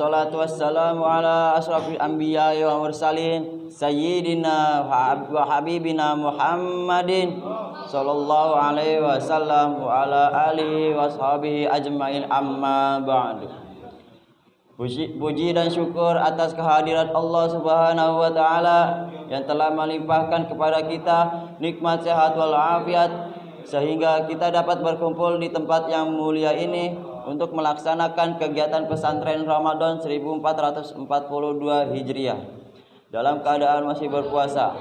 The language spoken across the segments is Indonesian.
Wassalatu wassalamu ala asrafil anbiya wa mursalin sayyidina wa habibina Muhammadin sallallahu alaihi wasallam wa ala alihi wa sahbihi ajmain, amma ba'du. Puji dan syukur atas kehadirat Allah Subhanahu wa taala yang telah melimpahkan kepada kita nikmat sehat wal afiat sehingga kita dapat berkumpul di tempat yang mulia ini untuk melaksanakan kegiatan pesantren Ramadan 1442 Hijriah dalam keadaan masih berpuasa.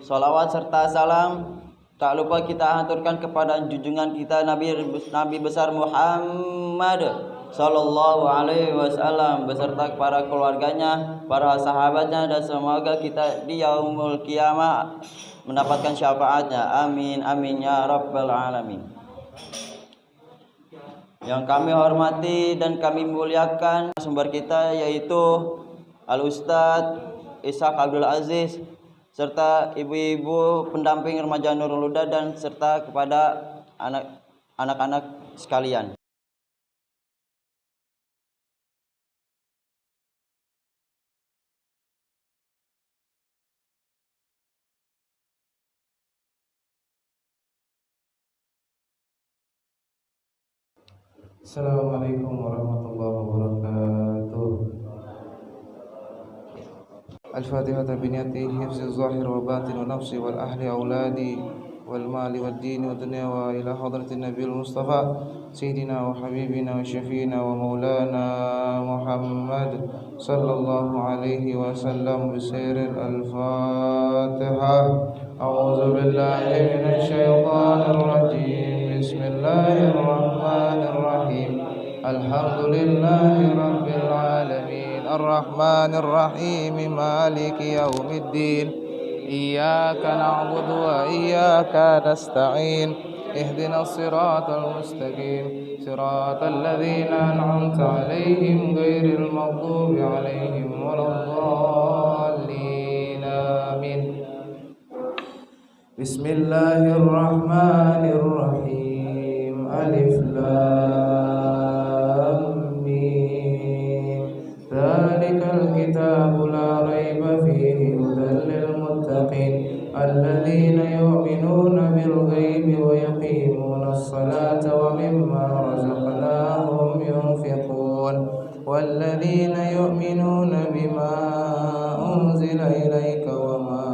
Salawat serta salam tak lupa kita haturkan kepada junjungan kita Nabi besar Muhammad sallallahu alaihi wasallam beserta para keluarganya, para sahabatnya, dan semoga kita di yaumul kiamah mendapatkan syafaatnya. Amin amin ya rabbal alamin. Yang kami hormati dan kami muliakan sumber kita yaitu Al-Ustadz Ishaq Abdul Aziz serta ibu-ibu pendamping remaja Nurul Huda dan serta kepada anak-anak sekalian. Assalamualaikum warahmatullahi wabarakatuh. Al-Fatihah biniyati hifzi zahir wa batin wa nafsi wal ahli auladi wal mali wad dini wa dunya wa ila hadratin nabiyil mustafa sayyidina wa habibina wa syafiina wa maulana Muhammad sallallahu alaihi wasallam bisairil al-Fatihah. A'udzu billahi minasy syaithanir rajim. Bismillahirrahmanirrahim. Alhamdulillahi rabbil alamin. Arrahmanir rahim. Maliki yaumiddin. Iyyaka na'budu wa iyyaka nasta'in. Ihdinas siratal mustaqim. Siratal ladzina an'amta 'alaihim ghairil maghdubi 'alaihim waladdallin. Amin. Bismillahirrahmanirrahim. Alif lam mim. Dzalikal kitabu la raiba fihi hudan lil muttaqin alladzina yu'minuna bil ghaibi wa yuqimunas salata wa mimma razaqnahum yunfiqun walladzina yu'minuna bima unzila ilayka wa ma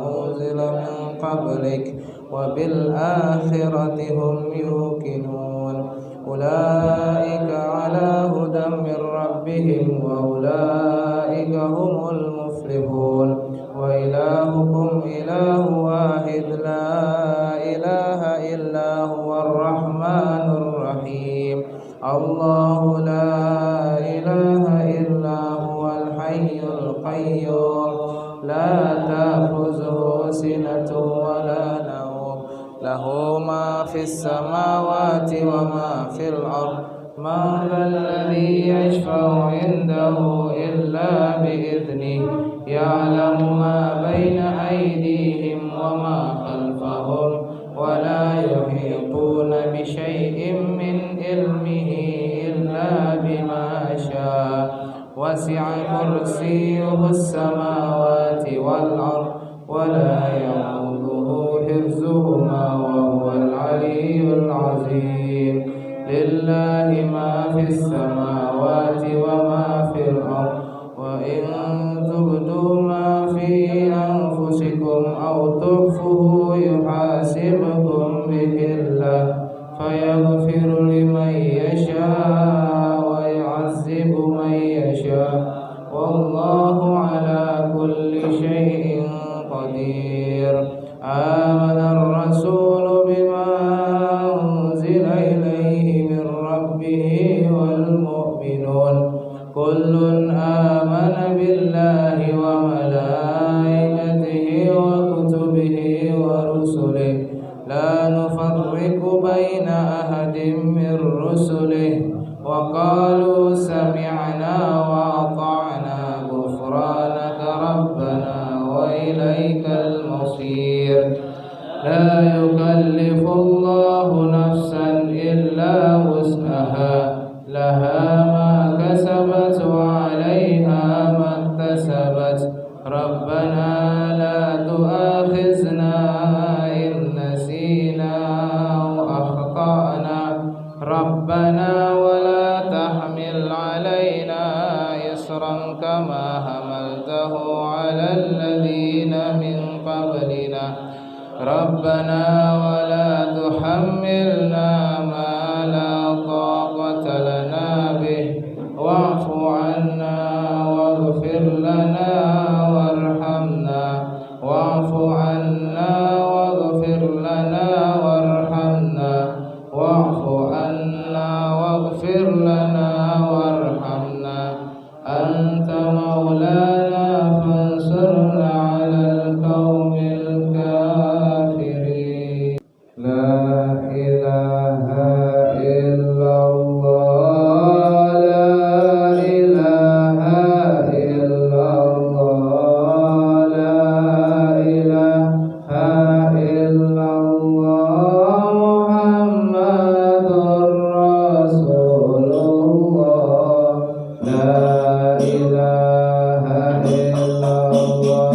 unzila min qablik wa bil akhirati hum yuqinun ulaika ala hudan min rabbihim wa ulaika humul muflihun wa ilahukum ilahu wahid la ilaha illa huwar rahmanur rahim. Allahu la ilaha illa huwal hayyul qayyum la ta'khudhuhu sinatun wa la nawm lahu ma fis samawati wa ma fil ard ma alladhi yashfa'u 'indahu illa bi'idhnihi ya'lamu ma bayna aydihim wa ma khalfahum wa la yuhituna bi shay'in min ilmihi illa bima sha'a wasi'a kursiyyuhu as-samawati wal ard wa la ya'uduhu hifzuhuma wa huwal 'aliyyul 'azim. Lillahi ma fis samawati wa ma fil ard wa in tubdu ma fi anfusikum aw tukhfuhu yuhasibkum bihillah fayaghfiru liman yasha wa yu'azzibu man yasha wallahu ala kulli syai'in qadir. Amana ar-rasulu bima unzila ilayhi min rabbih wal mu'minun kullun amana billahi wa malaikatihi wa kutubihi wa rusulihi la nufarriqu baina ahadin min rusulihi wa qalu sami'na wa ata'na ghufranaka rabbana wa ilaikal masir. La yukallifu Allahu nafsan illa wus'aha laha ma ربنا ولا تحملنا ما لا طاقة لنا به واعف عنا واغفر لنا وارحمنا واعف عنا واغفر لنا وارحمنا واعف عنا واغفر لنا وارحمنا أنت مولانا فانصرنا على القوم الكافرين. لا إله إلا الله لا إله إلا الله لا إله إلا الله محمد رسول الله لا إله إلا الله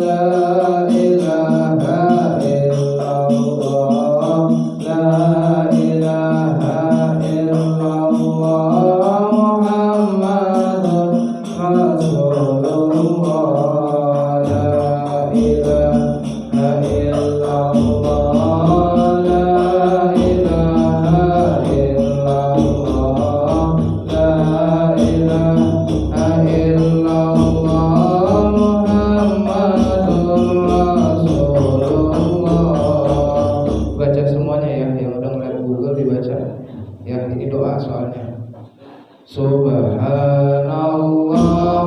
لا إله إلا الله لا إله إلا الله محمد رسول الله لا إله إلا الله لا إله إلا الله لا إله إلا الله محمد رسول الله. Baca semuanya ya, yang udah ngeliat Google dibaca ya, ini doa soalnya. Subhanallah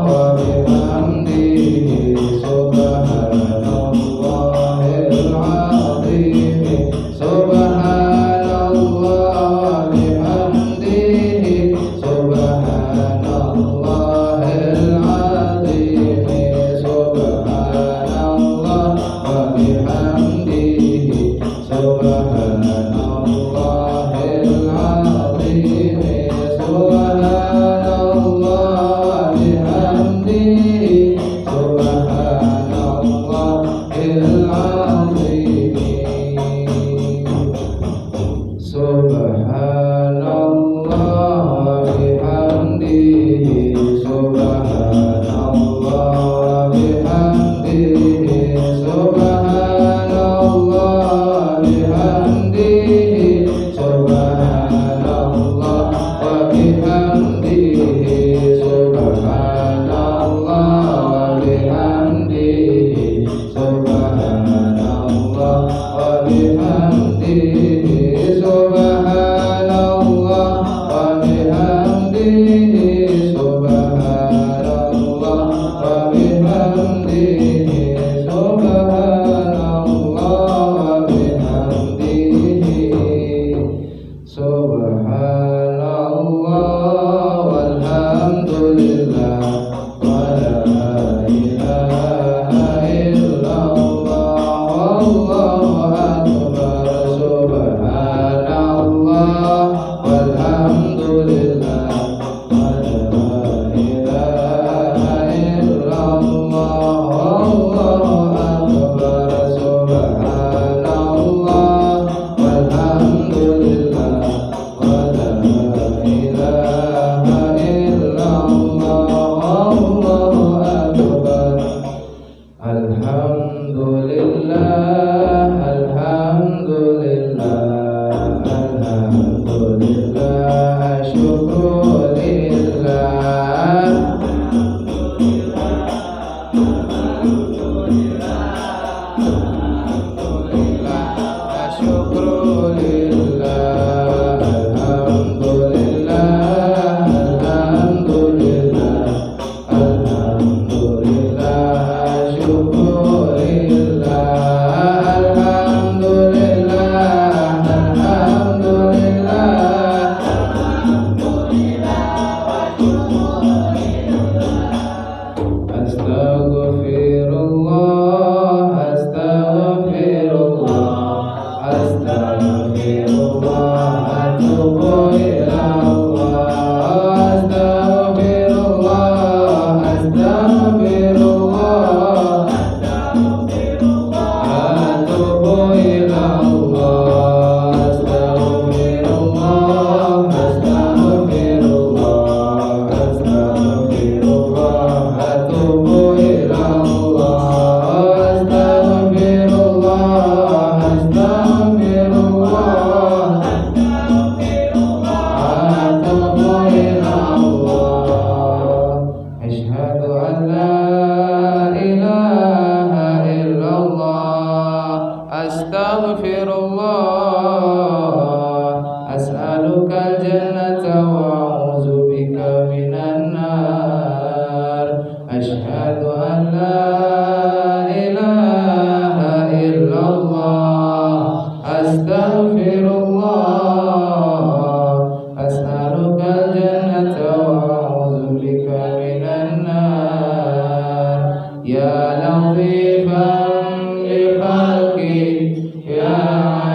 wa bihamdihi subhanallahil azim subhanallah wa bihamdihi subhanallahil azim subhanallah wa bihamdihi subhanallahil azim subhanallah bihamdihi subhanallahil azim subhanallah bihamdihi subhanallah bihamdihi subhanallah bihamdihi subhanallah wa bihamdihi subhanallah wa bihamdihi subhanallah wa bihamdihi subhanallah wa bihamdihi subhanallah wa bihamdihi subhanallah wa bihamdihi subhanallah walhamdulillah wa la ilaha illallah wallahu akbar subhanallah walhamdulillah wa la ilaha illallah wallahu akbar subhanallah walhamdulillah wa la ilaha illallah wallahu akbar. Alhamdulillah alhamdulillah alhamdulillah syukurillah syukurillah alhamdulillah alhamdulillah alhamdulillah syukurillah alhamdulillah alhamdulillah as'alukal jannata wa a'udzubika minan nar. Asyhadu an la ilaha illallah, astaghfirullah, as'alukal jannata wa a'udzubika minan nar. Ya latifan bi khalqi, ya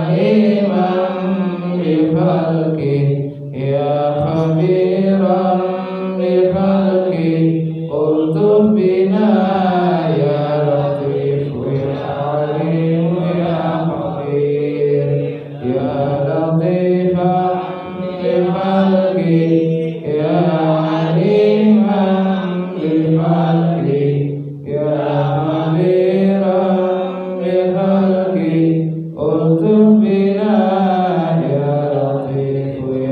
aliman bi khalqi, ya khabiran bi khalqi, ultuf bina ya latif ya alim ya khabir. Ya latifan bi khalqi, ya aliman bi khalqi, ya khabiran bi khalqi, ultuf bina ya latif ya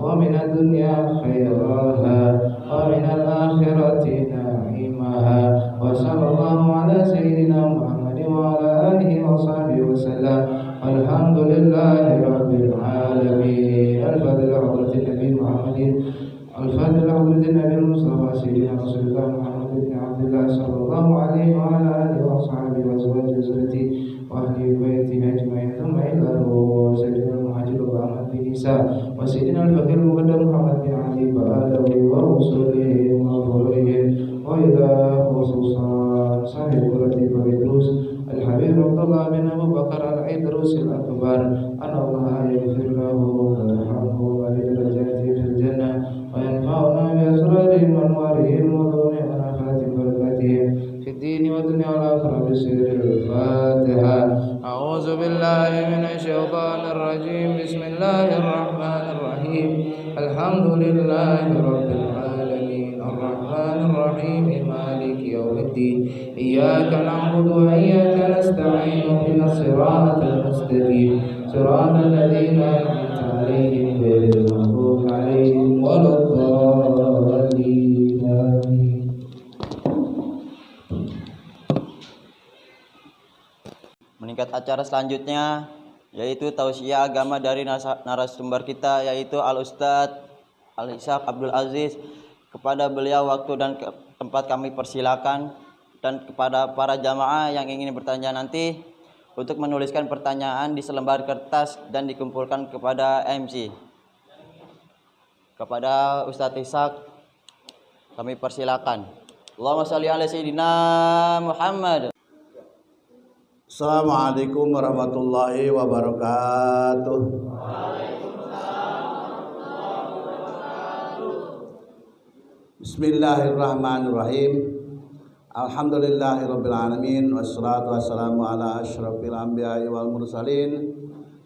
ومن الدنيا خيرها ومن الآخرة نعيمها وصلى الله على سيدنا محمد وعلى آله وصحبه وسلم والحمد لله رب العالمين. الفضل حضرة النبي محمد الفاتحة لحضرة النبي المصطفى سيدنا رسول الله محمد بن عبد الله صلى الله عليه وعلى آله وصحبه وأزواجه وذريته وأهل بيته أجمعين ثم إلى روح سيدنا المهاجر محمد بن عيسى وسيدنا الفقير المقدم محمد بن علي وآله ورسله وفروعه وإلى خصوصا صاحب قرة فيدروس الحبيب عبد الله بن أبو بكر العيدروس الأكبر أن الله يغفر له ويرحمه ولدرجاته في الجنة وينفعنا بأسرارهم وأنوارهم وعلوم ونفات بركاتهم في الدين والدنيا والآخرة بسر الفاتحة. أعوذ بالله من الشيطان الرجيم. بسم الله الرحمن الرحيم. الحمد لله رب العالمين الرحمن الرحيم مالك يوم الدين إياك نعبد وإياك نستعين اهدنا الصراط المستقيم صراط الذين أنعمت عليهم غير المغضوب عليهم ولا الضالين آمين. Meningkat acara selanjutnya yaitu tausiah agama dari narasumber kita yaitu Al-Ustadz Al-Ishaq Abdul Aziz. Kepada beliau waktu dan tempat kami persilakan, dan kepada para jamaah yang ingin bertanya nanti untuk menuliskan pertanyaan di selembar kertas dan dikumpulkan kepada MC. Kepada Ustadz Ishaq kami persilakan. Allahumma shalli ala sayyidina Muhammad. Assalamualaikum warahmatullahi wabarakatuh. Bismillahirrahmanirrahim. Alhamdulillahirabbil alamin wassalatu wassalamu ala asyrafil anbiya'i wal mursalin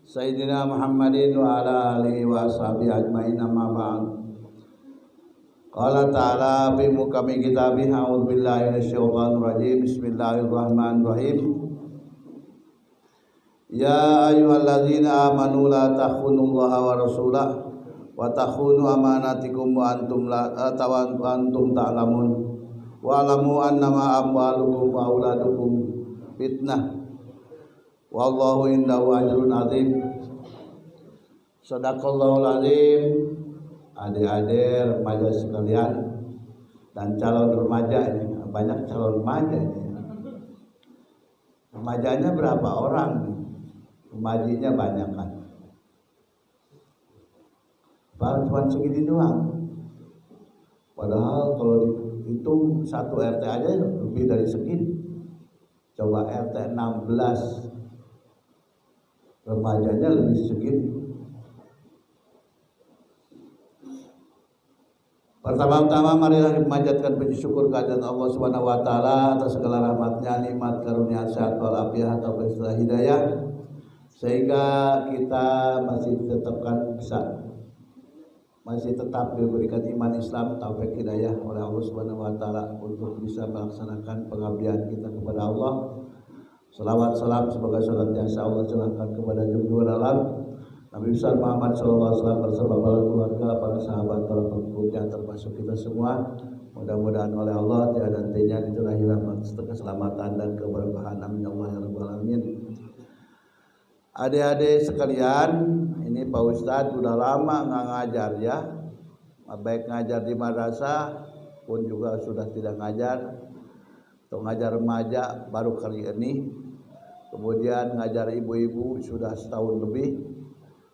sayyidina Muhammadin wa ala alihi wa sahbihi ajmain amma ba'd. Qala ta'ala fi muqami kitabih a'udzu billahi minasyaitonir rajim. Bismillahirrahmanirrahim. Ya ayyuhalladzina amanu la takhunullaha wa rasulahu wa takhunu amanatikum wa antum ta'lamun wa alamu annama amwalukum wa auladukum fitnah wallahu indahu ajrun azim. Shadaqallahul azim. Adik-adik remaja sekalian dan calon remaja ini, banyak calon remaja ini. Remajanya berapa orang nih? Remajinya banyak kan? Cuma segini doang. Padahal kalau dihitung satu RT aja lebih dari segini. Coba RT 16 remajanya lebih segini. Pertama-tama marilah memanjatkan puji syukur kehadirat Allah Subhanahu wa taala atas segala rahmatnya, nikmat karunia sehat walafiat atau istilah hidayah, sehingga kita masih tetap diberikan iman Islam, taufik hidayah oleh Allah Subhanahu wa taala untuk bisa melaksanakan pengabdian kita kepada Allah. Salawat salam sebagai salat yang Allah curahkan kepada junjungan alam Nabi besar Muhammad SAW bersama para keluarga, para sahabat, para pengikutnya termasuk kita semua. Mudah-mudahan oleh Allah tiada hentinya dicurahi rahmat serta keselamatan dan keberkahan. Amin ya Allah ya rabbal alamin. Adik-adik sekalian, ini Pak Ustadz udah lama nggak ngajar ya, baik ngajar di madrasah pun juga sudah tidak ngajar. Untuk ngajar remaja baru kali ini, kemudian ngajar ibu-ibu sudah setahun lebih,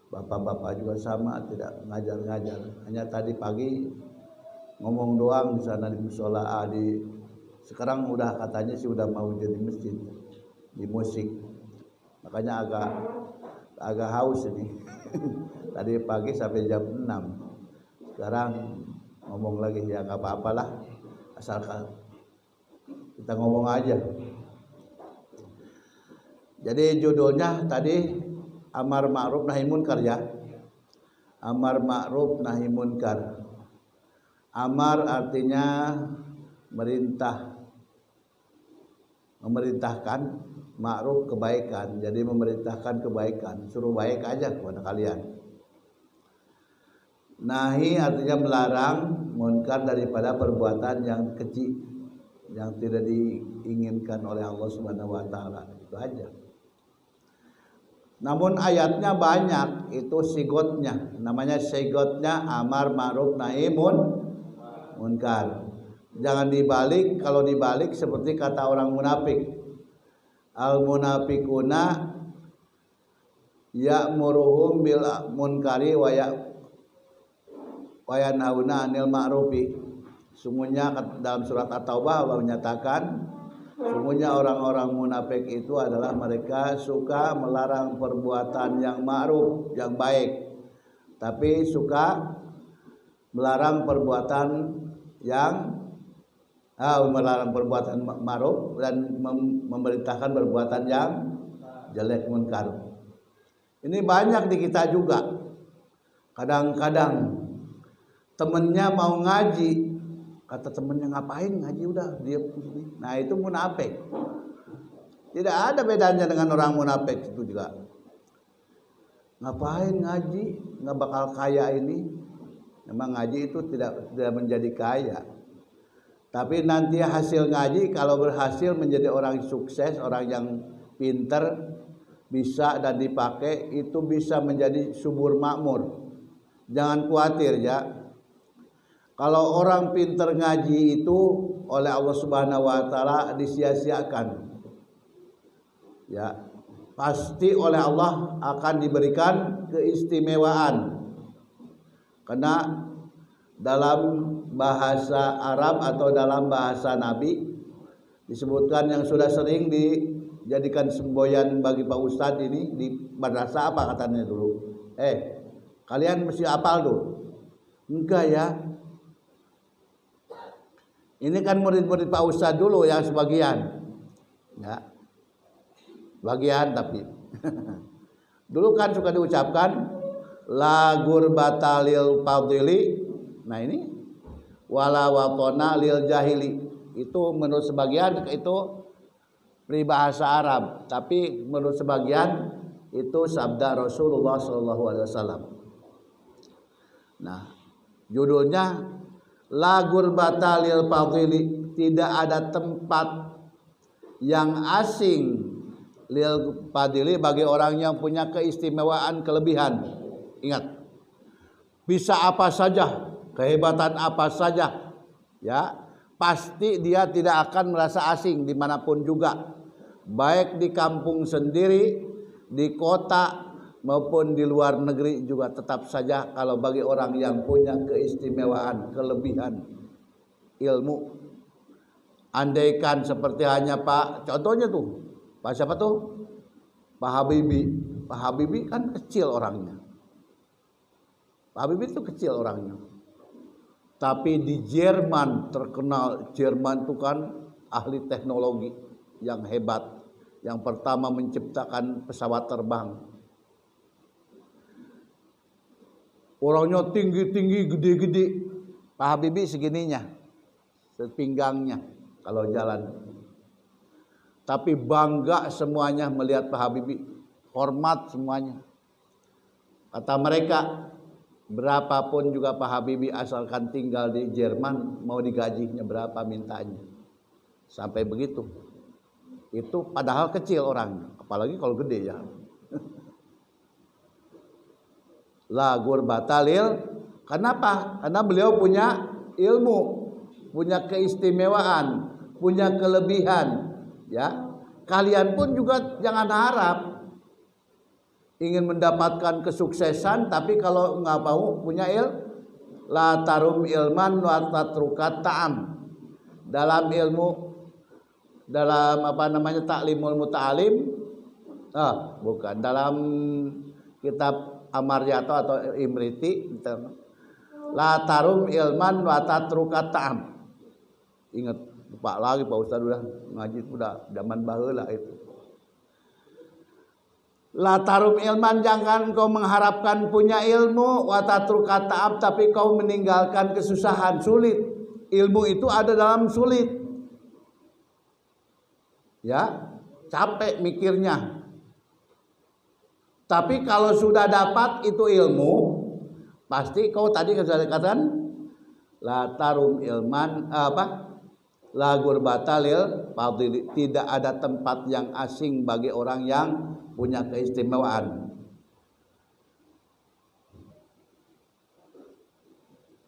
bapak-bapak juga sama tidak ngajar-ngajar. Hanya tadi pagi ngomong doang di sana di musola sekarang udah katanya sih udah mau jadi masjid di musik. Makanya agak haus ini. Tadi pagi sampai jam 6. Sekarang ngomong lagi ya nggak apa-apalah, asalkan kita ngomong aja. Jadi judulnya tadi amar ma'ruf nahi munkar ya. Amar ma'ruf nahi munkar. Amar artinya memerintahkan, ma'ruf kebaikan. Jadi memerintahkan kebaikan, suruh baik aja kepada kalian. Nahi artinya melarang munkar daripada perbuatan yang kecil yang tidak diinginkan oleh Allah Subhanahu wa taala. Itu aja. Namun ayatnya banyak, itu sigotnya. Namanya sigotnya amar ma'ruf nahi munkar. Jangan dibalik, kalau dibalik seperti kata orang munafik. Al munafiquna ya'muruhum bil munkari wa yanhauna 'anil ma'rufi. Sungguhnya dalam surat At-Taubah Allah menyatakan sungguhnya orang-orang munafik itu adalah mereka suka melarang perbuatan yang ma'ruf, yang baik, tapi suka melarang perbuatan yang melarang perbuatan ma'ruf dan memerintahkan perbuatan yang jelek, munkar. Ini banyak di kita juga. Kadang-kadang temennya mau ngaji, kata temennya ngapain ngaji, udah dia. Nah itu munafik. Tidak ada bedanya dengan orang munafik itu juga. Ngapain ngaji, nggak bakal kaya ini. Memang ngaji itu tidak menjadi kaya. Tapi nanti hasil ngaji kalau berhasil menjadi orang sukses, orang yang pinter, bisa dan dipakai, itu bisa menjadi subur makmur. Jangan khawatir ya. Kalau orang pinter ngaji itu oleh Allah Subhanahu wa taala disia-siakan. Ya, pasti oleh Allah akan diberikan keistimewaan. Karena dalam bahasa Arab atau dalam bahasa Nabi disebutkan yang sudah sering dijadikan semboyan bagi Pak Ustadz ini di madrasah, apa katanya dulu? Kalian mesti hafal tuh. Enggak ya. Ini kan murid-murid Pak Ustadz dulu yang sebagian. Ya. Bagian tapi. Dulu kan suka diucapkan la gurbata lil fadili. Nah ini wala watona lil jahili. Itu menurut sebagian itu peribahasa Arab, tapi menurut sebagian itu sabda Rasulullah SAW. Nah, judulnya la gurbata lil fadili, tidak ada tempat yang asing lil fadili bagi orang yang punya keistimewaan, kelebihan. Ingat, bisa apa saja, kehebatan apa saja, ya pasti dia tidak akan merasa asing dimanapun juga, baik di kampung sendiri, di kota maupun di luar negeri juga tetap saja kalau bagi orang yang punya keistimewaan, kelebihan ilmu. Andaikan seperti hanya Pak, contohnya tuh Pak siapa tuh? Pak Habibie. Pak Habibie kan kecil orangnya. Pak Habibie itu kecil orangnya. Tapi di Jerman terkenal. Jerman itu kan ahli teknologi yang hebat, yang pertama menciptakan pesawat terbang. Orangnya tinggi-tinggi, gede-gede. Pak Habibie segininya, sepinggangnya kalau jalan. Tapi bangga semuanya melihat Pak Habibie, hormat semuanya. Kata mereka, berapapun juga Pak Habibie asalkan tinggal di Jerman, mau digajinya berapa mintanya. Sampai begitu. Itu padahal kecil orangnya, apalagi kalau gede ya. La gurbata lil, kenapa? Karena beliau punya ilmu, punya keistimewaan, punya kelebihan. Ya, kalian pun juga jangan harap ingin mendapatkan kesuksesan, tapi kalau nggak mau punya la tarum ilman wa tatrukat ta'am. Dalam ilmu, dalam apa namanya taklimul muta'alim, bukan dalam kitab Amaryato atau Imriti, la tarum ilman wa tatrukat ta'am. Ingat. Lupa lagi Pak Ustadz, udah ngaji udah zaman baheula itu. La tarum ilman, jangan kau mengharapkan punya ilmu, wa tatruka ta'ab, tapi kau meninggalkan kesusahan, sulit. Ilmu itu ada dalam sulit. Ya, capek mikirnya. Tapi kalau sudah dapat itu ilmu, Pasti kau tadi sudah katakan la tarum ilman la gurbata lil fadili, tidak ada tempat yang asing bagi orang yang punya keistimewaan.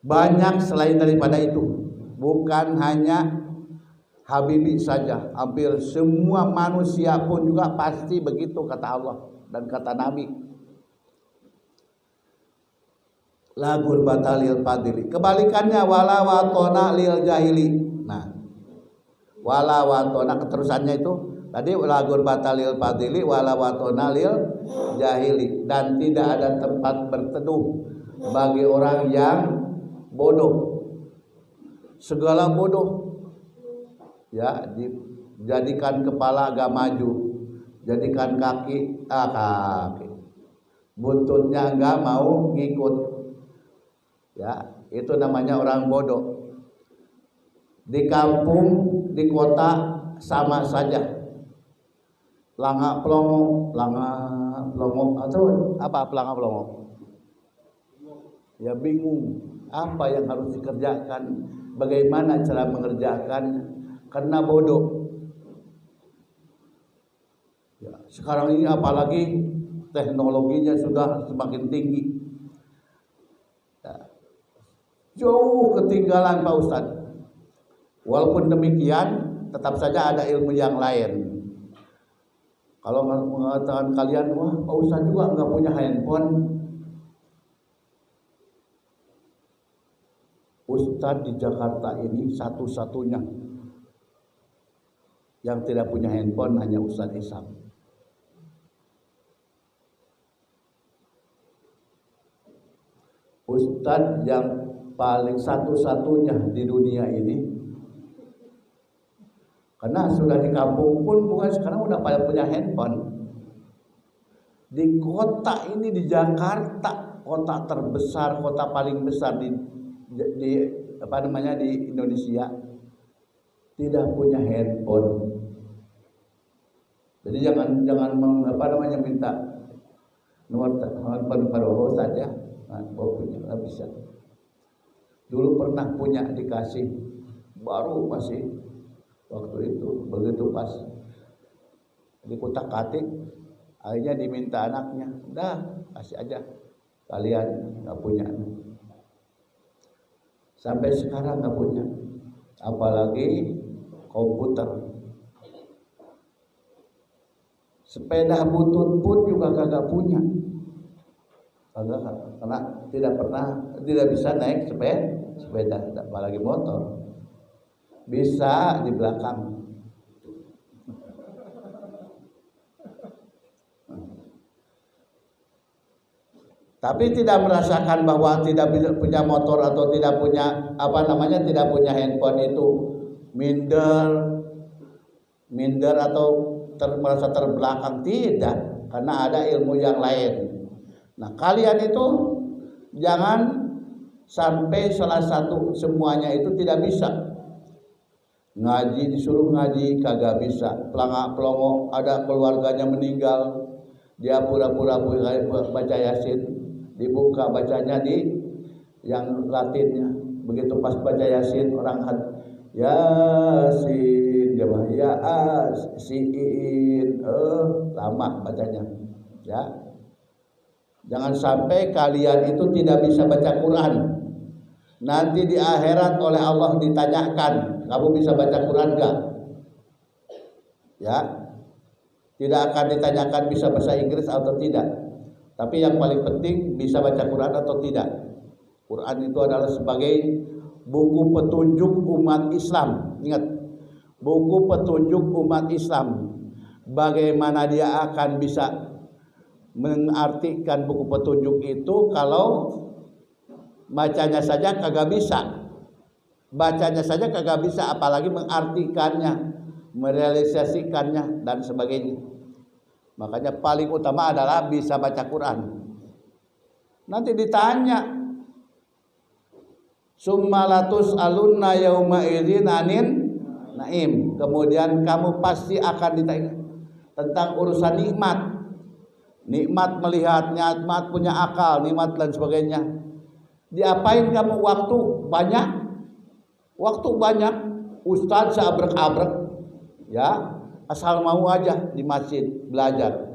Banyak selain daripada itu, bukan hanya Habibi saja, hampir semua manusia pun juga pasti begitu kata Allah dan kata Nabi. La gurbata lil fadili. Kebalikannya wala watona lil jahili. Nah, wala watona keterusannya itu tadi la gurbata lil fadili wala watona lil jahili, dan tidak ada tempat berteduh bagi orang yang bodoh. Segala bodoh ya jadikan kepala agak maju, jadikan kaki buntutnya enggak mau ngikut, ya itu namanya orang bodoh. Di kampung, di kota sama saja, pelanga pelongo atau apa pelanga pelongo, ya bingung apa yang harus dikerjakan, bagaimana cara mengerjakannya, karena bodoh. Ya, sekarang ini apalagi teknologinya sudah semakin tinggi, ya, jauh ketinggalan Pak Ustadz. Walaupun demikian tetap saja ada ilmu yang lain. Kalau mengatakan kalian, wah Pak Ustadz juga nggak punya handphone. Ustadz di Jakarta ini satu-satunya yang tidak punya handphone hanya Ustadz Isam. Ustadz yang paling satu-satunya di dunia ini, karena sudah di kampung pun bukan sekarang udah pada punya handphone. Di kota ini, di Jakarta, kota terbesar, kota paling besar di Indonesia, tidak punya handphone. Jadi jangan minta nomor handphone Paroho saja, punya nggak bisa. Dulu pernah punya dikasih, baru masih waktu itu, begitu pas dikutak-katik, akhirnya diminta anaknya, dah kasih aja, kalian nggak punya. Sampai sekarang nggak punya, apalagi komputer. Sepeda butut pun juga kagak punya, karena tidak bisa naik sepeda, apalagi motor. Bisa di belakang. Tapi tidak merasakan bahwa tidak punya motor atau tidak punya tidak punya handphone itu minder atau merasa terbelakang, tidak, karena ada ilmu yang lain. Nah, kalian itu jangan sampai salah satu semuanya itu tidak bisa. Ngaji disuruh ngaji kagak bisa, pelongo ada keluarganya meninggal, dia pura-pura baca Yasin, dibuka bacanya di yang Latinnya, begitu pas baca Yasin orang Yasin jamaah Yasin, lama bacanya, ya. Jangan sampai kalian itu tidak bisa baca Quran. Nanti di akhirat oleh Allah ditanyakan, kamu bisa baca Quran enggak? Ya. Tidak akan ditanyakan bisa bahasa Inggris atau tidak. Tapi yang paling penting bisa baca Quran atau tidak. Quran itu adalah sebagai buku petunjuk umat Islam. Ingat, buku petunjuk umat Islam. Bagaimana dia akan bisa mengartikan buku petunjuk itu kalau bacanya saja kagak bisa, apalagi mengartikannya, merealisasikannya dan sebagainya. Makanya paling utama adalah bisa baca Quran. Nanti ditanya, summalatus alunna yauma idzin anin naim. Kemudian kamu pasti akan ditanya tentang urusan nikmat melihat, nikmat punya akal, nikmat dan sebagainya. Diapain kamu waktu banyak? Waktu banyak, ustadz seabrek-abrek, ya, asal mau aja di masjid belajar.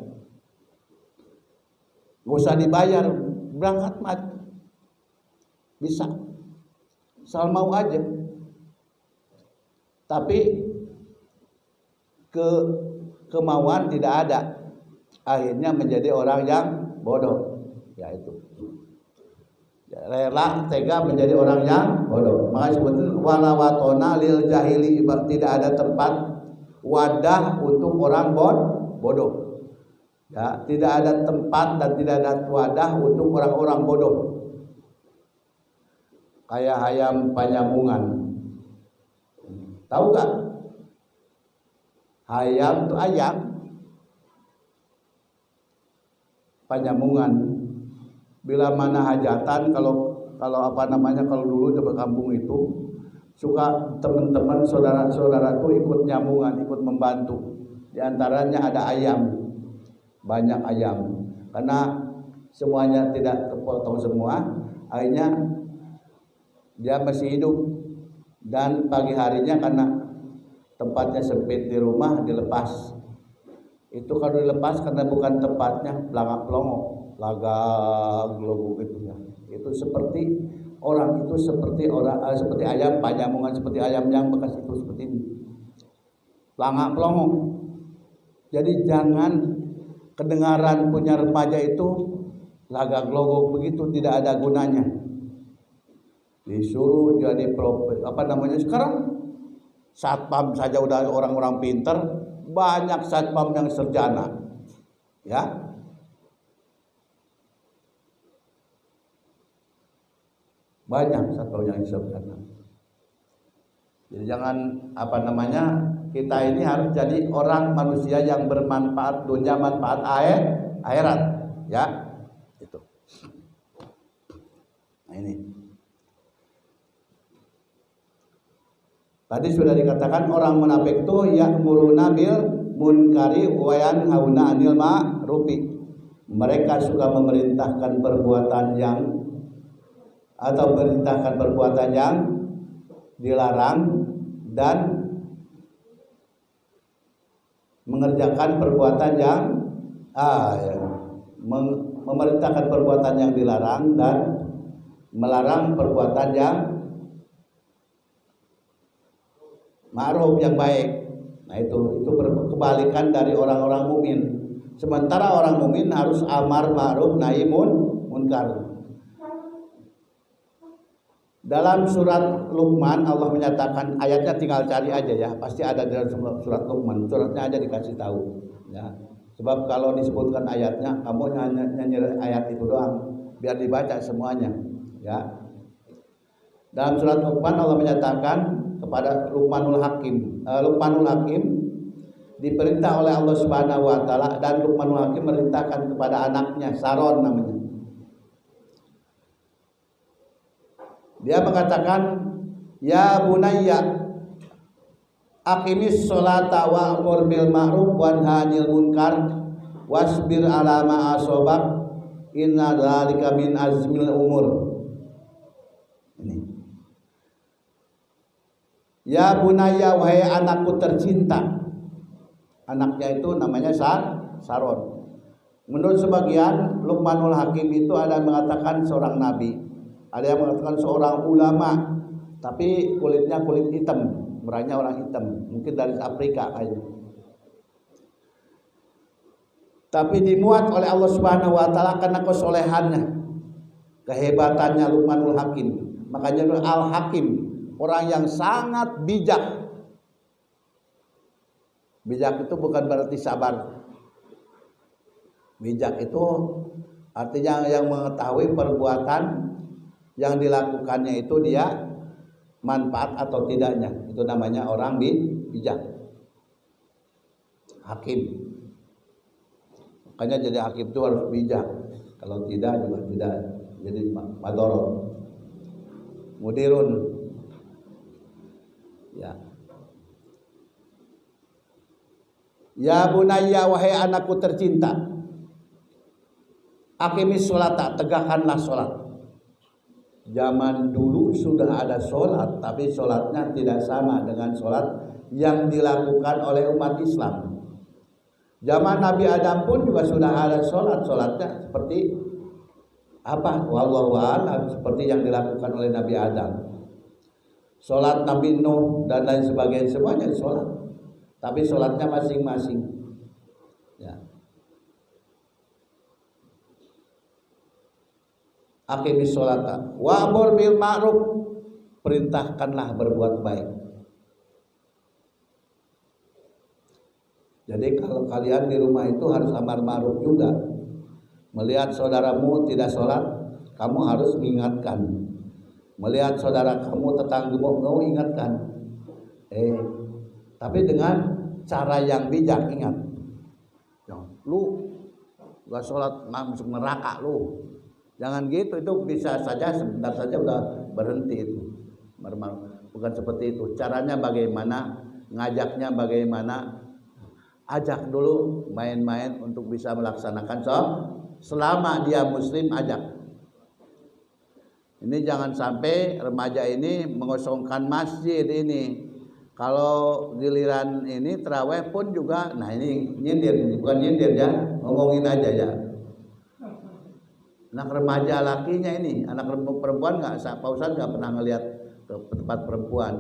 Gak usah dibayar, berangkat mati. Bisa. Asal mau aja. Tapi kemauan tidak ada. Akhirnya menjadi orang yang bodoh. Ya itu. Rela tega menjadi orang yang bodoh. Makanya sebetulnya wala watona lil jahili, tidak ada tempat wadah untuk orang bodoh. Ya, tidak ada tempat dan tidak ada wadah untuk orang-orang bodoh. Kayak ayam Panyamungan. Tahu gak? Ayam itu ayam Panyamungan. Bila mana hajatan, kalau kalau dulu di kampung itu suka teman-teman saudara-saudara itu ikut nyamungan, ikut membantu. Di antaranya ada ayam, banyak ayam. Karena semuanya tidak kepotong semua, akhirnya dia masih hidup. Dan pagi harinya karena tempatnya sempit di rumah dilepas. Itu kalau dilepas karena bukan tempatnya, pelangak-pelongok, laga globo gitu ya. Itu seperti orang itu seperti ayam Panyamungan, seperti ayam yang bekas itu seperti ini. Pelangak-pelongok. Jadi jangan kedengaran punya remaja itu laga globo begitu, tidak ada gunanya. Disuruh jadi sekarang satpam saja udah orang-orang pinter, banyak satpam yang sarjana, ya. Banyak satpam yang sarjana. Jadi jangan kita ini harus jadi orang manusia yang bermanfaat dunia, manfaat akhirat, ya. Itu. Nah ini. Tadi sudah dikatakan orang munafik itu ya'muruna bil munkari wa yanhauna 'anil ma'rufi. Mereka suka memerintahkan perbuatan yang dilarang dan mengerjakan perbuatan yang memerintahkan perbuatan yang dilarang dan melarang perbuatan yang ma'ruf, yang baik. Nah itu kebalikan dari orang-orang mukmin. Sementara orang mukmin harus amar ma'ruf nahi munkar. Dalam surat Luqman Allah menyatakan, ayatnya tinggal cari aja ya, pasti ada dalam surat Luqman. Suratnya aja dikasih tahu ya. Sebab kalau disebutkan ayatnya, kamu nyanyi ayat itu doang, biar dibaca semuanya ya. Dalam surat Luqman Allah menyatakan kepada Luqmanul Hakim diperintah oleh Allah Subhanahu wa taala, dan Luqmanul Hakim merintahkan kepada anaknya Saron namanya. Dia mengatakan, ya bunayya aqimis sholata wa'mur bil ma'ruf wanha 'anil munkar wasbir 'ala ma asabak inna dzalika min azmil umur. Ini. Ya bunayya, wahai anakku tercinta. Anaknya itu namanya Saron. Menurut sebagian, Luqmanul Hakim itu ada yang mengatakan seorang nabi, ada yang mengatakan seorang ulama, tapi kulitnya kulit hitam, merahnya orang hitam, mungkin dari Afrika kayaknya. Tapi dimuat oleh Allah Subhanahu wa taala karena kesolehannya, kehebatannya Luqmanul Hakim. Makanya Al-Hakim, orang yang sangat bijak. Bijak itu bukan berarti sabar. Bijak itu artinya yang mengetahui perbuatan yang dilakukannya itu dia manfaat atau tidaknya. Itu namanya orang bijak. Hakim. Makanya jadi hakim itu harus bijak. Kalau tidak juga tidak, jadi madorot. Mudirun. Ya. Ya bunayya, wahai anakku tercinta, aqimis sholata, tegakkanlah sholat. Zaman dulu sudah ada sholat, tapi sholatnya tidak sama dengan sholat yang dilakukan oleh umat Islam. Zaman Nabi Adam pun juga sudah ada sholatnya seperti apa? Wallahu a'lam, seperti yang dilakukan oleh Nabi Adam. Sholat Nabi Nuh dan lain sebagainya semuanya sholat, tapi sholatnya masing-masing. Ya. Aqimis sholata wa'mur bil ma'ruf, perintahkanlah berbuat baik. Jadi kalau kalian di rumah itu harus amar ma'ruf juga. Melihat saudaramu tidak sholat, kamu harus mengingatkan. Melihat saudara kamu tetanggamu, kamu ingatkan. Tapi dengan cara yang bijak, ingat. Lu gak sholat masuk neraka lu. Jangan gitu, itu bisa saja sebentar saja udah berhenti itu. Bukan seperti itu. Caranya bagaimana, ngajaknya bagaimana. Ajak dulu main-main untuk bisa melaksanakan selama dia muslim, ajak. Ini jangan sampai remaja ini mengosongkan masjid ini. Kalau giliran ini tarawih pun juga, nah ini nyindir, bukan nyindir ya, ngomongin aja ya. Anak remaja lakinya ini, anak perempuan nggak, Pak Ustadz nggak pernah ngelihat ke tempat perempuan.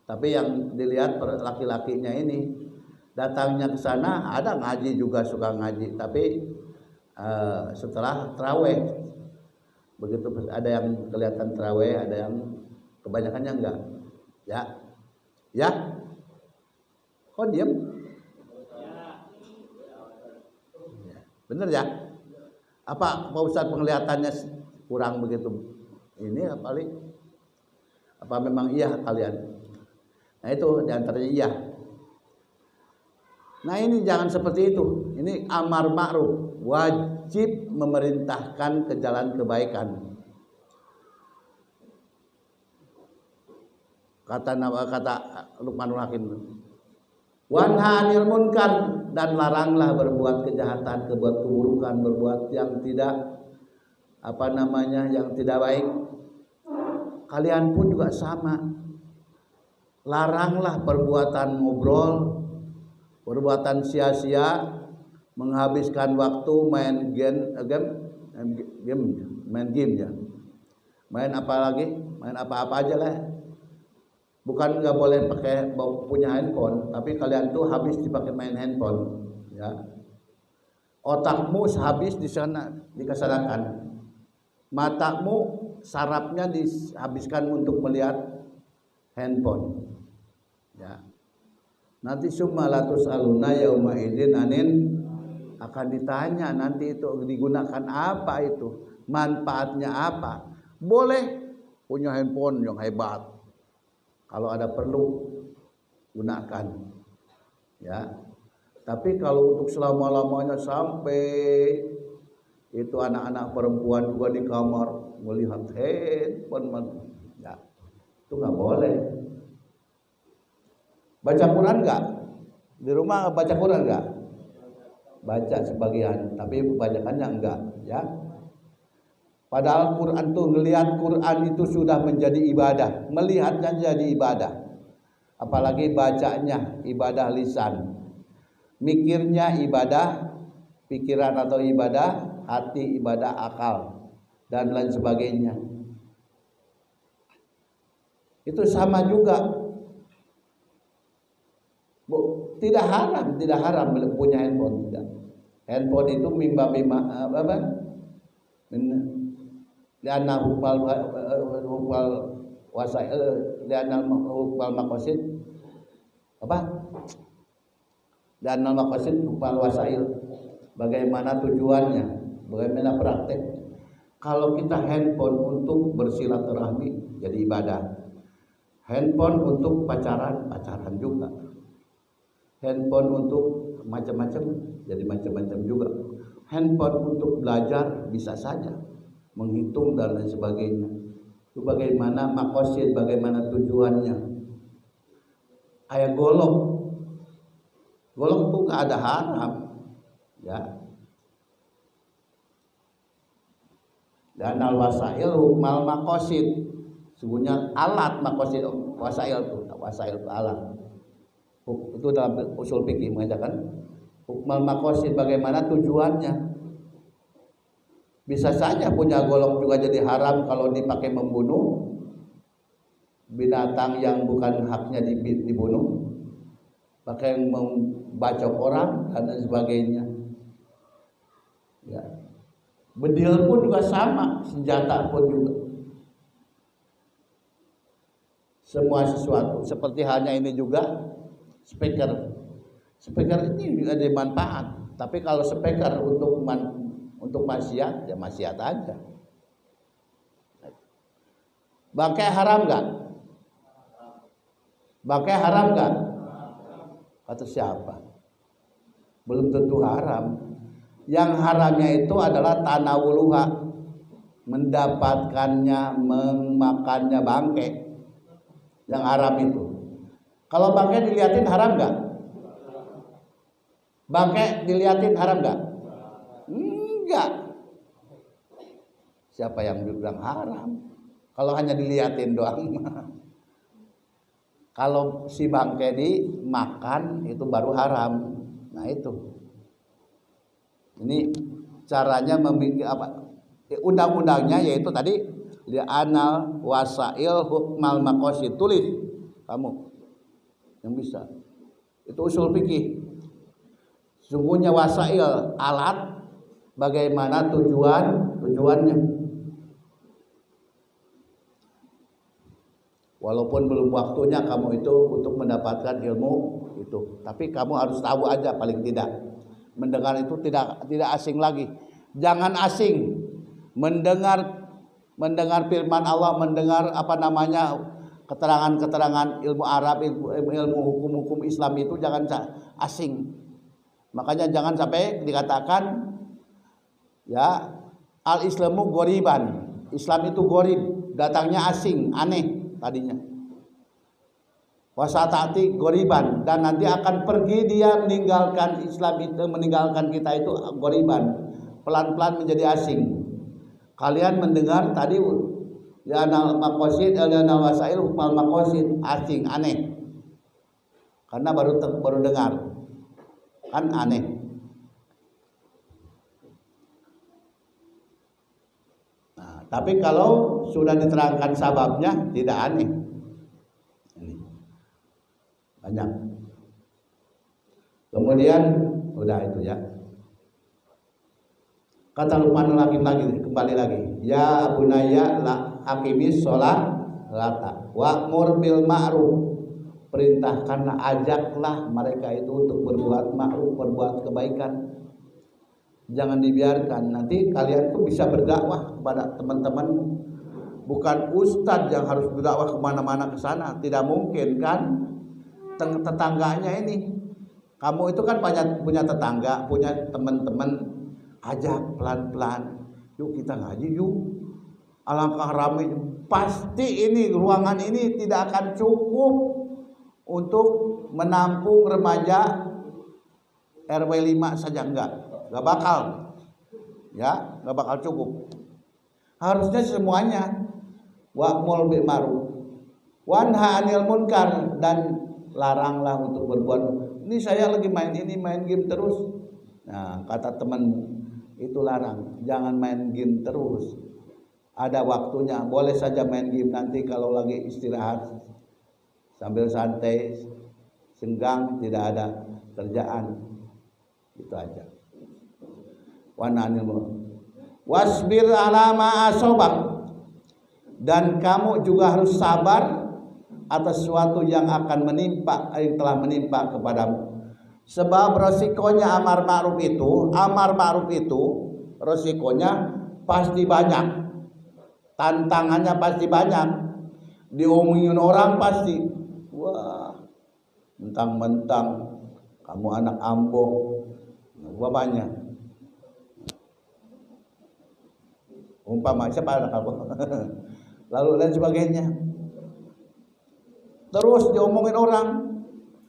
Tapi yang dilihat laki-lakinya ini datangnya ke sana, ada ngaji juga, suka ngaji, tapi setelah tarawih begitu ada yang kelihatan tarawih, ada yang kebanyakannya enggak. Ya, kok diem? Bener ya? Apa Pak Ustadz penglihatannya kurang begitu? Ini paling apa memang iya kalian? Nah itu diantaranya iya. Nah ini jangan seperti itu. Ini amar ma'ruf, wajib memerintahkan ke jalan kebaikan. Kata Luqmanul Hakim, wanha 'anil munkar, dan laranglah berbuat kejahatan, berbuat keburukan, berbuat yang tidak yang tidak baik. Kalian pun juga sama. Laranglah perbuatan ngobrol, perbuatan sia-sia, menghabiskan waktu main game ya. Main apa lagi? Main apa-apa aja lah. Bukan nggak boleh punya handphone, tapi kalian tuh habis dipakai main handphone, ya. Otakmu habis di sana dikesanakan, matamu sarafnya dihabiskan untuk melihat handphone, ya. Nanti summa latus'aluna yauma idzin anin, akan ditanya nanti itu digunakan apa, itu manfaatnya apa. Boleh punya handphone yang hebat, kalau ada perlu gunakan, ya. Tapi kalau untuk selama-lamanya sampai itu anak-anak perempuan juga di kamar melihat handphone, ya, itu nggak boleh. Baca Quran nggak? Di rumah baca Quran nggak? Baca sebagian, tapi kebanyakannya enggak, ya. Padahal Quran tuh, ngelihat Quran itu sudah menjadi ibadah, melihatnya jadi ibadah. Apalagi bacanya ibadah lisan, mikirnya ibadah pikiran atau ibadah hati, ibadah akal dan lain sebagainya. Itu sama juga. Tidak haram punya handphone, tidak. Handphone itu mimba apa? Lianna hukmal wasail, lianna hukmal maqasid apa? Lianna maqasid hukmal wasail. Bagaimana tujuannya? Bagaimana praktek? Kalau kita handphone untuk bersilaturahmi jadi ibadah. Handphone untuk pacaran juga. Handphone untuk macam-macam jadi macam-macam juga. Handphone untuk belajar bisa saja, menghitung dan lain sebagainya. Itu bagaimana maqasid, bagaimana tujuannya. Kayak golok itu nggak ada haram, ya. Dan al-wasail hukmal maqasid. Sungguhnya alat maqasid wasail itu alat. Itu dalam usul fikih mengatakan hukmal maqasid bagaimana tujuannya. Bisa saja punya golok juga jadi haram kalau dipakai membunuh binatang yang bukan haknya dibunuh, pakai membacok orang dan sebagainya. Ya. Bedil pun juga sama, senjata pun juga. Semua sesuatu seperti halnya ini juga speaker. Speaker ini juga ada manfaat, tapi kalau speaker untuk maksiat, ya maksiat aja. Bangkai haram enggak? Bangkai haram enggak? Kata siapa? Belum tentu haram. Yang haramnya itu adalah tanawuluha, mendapatkannya, memakannya bangkai. Yang haram itu. Kalau bangkai dilihatin haram enggak? Bangkai dilihatin haram enggak? Enggak. Siapa yang bilang haram? Kalau hanya dilihatin doang. Kalau si bangkai dimakan itu baru haram. Nah itu. Ini caranya membuat apa? Undang-undangnya yaitu tadi li'anal wasail hukmal maqasid. Tulis kamu yang bisa. Itu usul fikih. Sungguhnya wasail alat, bagaimana tujuannya. Walaupun belum waktunya kamu itu untuk mendapatkan ilmu itu, tapi kamu harus tahu aja paling tidak. Mendengar itu tidak asing lagi. Jangan asing mendengar firman Allah, mendengar keterangan-keterangan ilmu Arab, ilmu hukum-hukum Islam itu jangan asing. Makanya jangan sampai dikatakan ya al-islamu ghoriban. Islam itu gharib, datangnya asing, aneh tadinya. Wasatati ghoriban, dan nanti akan pergi dia meninggalkan Islam itu, meninggalkan kita itu ghoriban, pelan-pelan menjadi asing. Kalian mendengar tadi ya anal maqasid anal wasail hukmal maqasid, asing, aneh. Karena baru dengar. Kan aneh. Nah, tapi kalau sudah diterangkan sababnya tidak aneh. Ini banyak. Kemudian udah itu ya. Kata Luqman lagi kembali lagi. Ya bunayya la aqimis shalah wa'mur bil ma'ruf. Perintahkanlah, ajaklah mereka itu untuk berbuat ma'ruf, berbuat kebaikan. Jangan dibiarkan. Nanti kalian tuh bisa berdakwah kepada teman-teman. Bukan ustadz yang harus berdakwah kemana-mana ke sana. Tidak mungkin kan. Tetangganya ini. Kamu itu kan punya tetangga, punya teman-teman. Ajak pelan-pelan. Yuk kita ngaji yuk. Alangkah ramai. Pasti ini ruangan ini tidak akan cukup untuk menampung remaja RW 5 saja, enggak bakal. Ya, enggak bakal cukup. Harusnya semuanya wa'mur bil ma'ruf wanha 'anil munkar, dan laranglah untuk berbuat. Ini saya lagi main game terus. Nah, kata teman itu larang, jangan main game terus. Ada waktunya, boleh saja main game nanti kalau lagi istirahat. Sambil santai, senggang, tidak ada kerjaan. Itu aja. Wasbir ala ma asobak. Dan kamu juga harus sabar atas sesuatu yang akan menimpa, yang telah menimpa kepadamu. Sebab resikonya amar ma'ruf itu resikonya pasti banyak. Tantangannya pasti banyak. Diomongin orang pasti, wah, mentang-mentang kamu anak ambo, banyak. Umpama siapa anak ambo, lalu lain sebagainya. Terus diomongin orang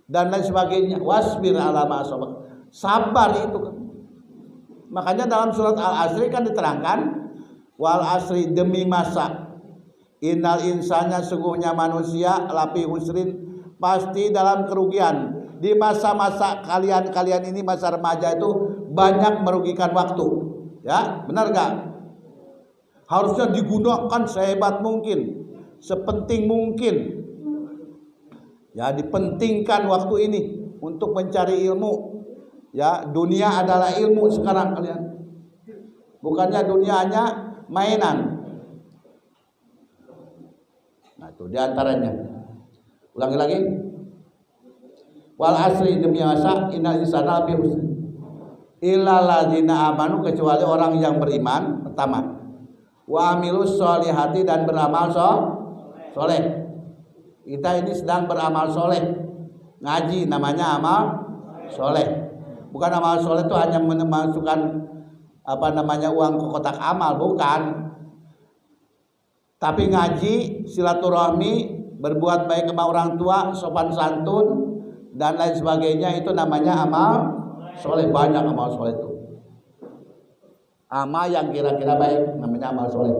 dan lain sebagainya. Wasbir ala ma asabak. Sabar itu. Makanya dalam surat Al-Asr kan diterangkan Wal asri demi masa. Innal insana sungguhnya manusia lafi husrin pasti dalam kerugian. Di masa-masa kalian ini masa remaja itu banyak merugikan waktu. Ya, benar gak? Harusnya digunakan sehebat mungkin, sepenting mungkin. Ya, dipentingkan waktu ini untuk mencari ilmu. Ya, dunia adalah ilmu sekarang kalian. Bukannya dunia hanya mainan. Nah, itu diantaranya. Ulangi lagi. Wal asri demi masa innal insana lafi husr illal ladzina amanu kecuali orang yang beriman pertama. Wa amilus sholihati dan beramal soleh. Kita ini sedang beramal soleh. Ngaji namanya amal soleh. Bukan amal soleh itu hanya memasukkan uang ke kotak amal, bukan. Tapi ngaji, silaturahmi, berbuat baik sama orang tua, sopan santun dan lain sebagainya itu namanya amal soleh. Banyak amal soleh itu. Amal yang kira-kira baik namanya amal soleh.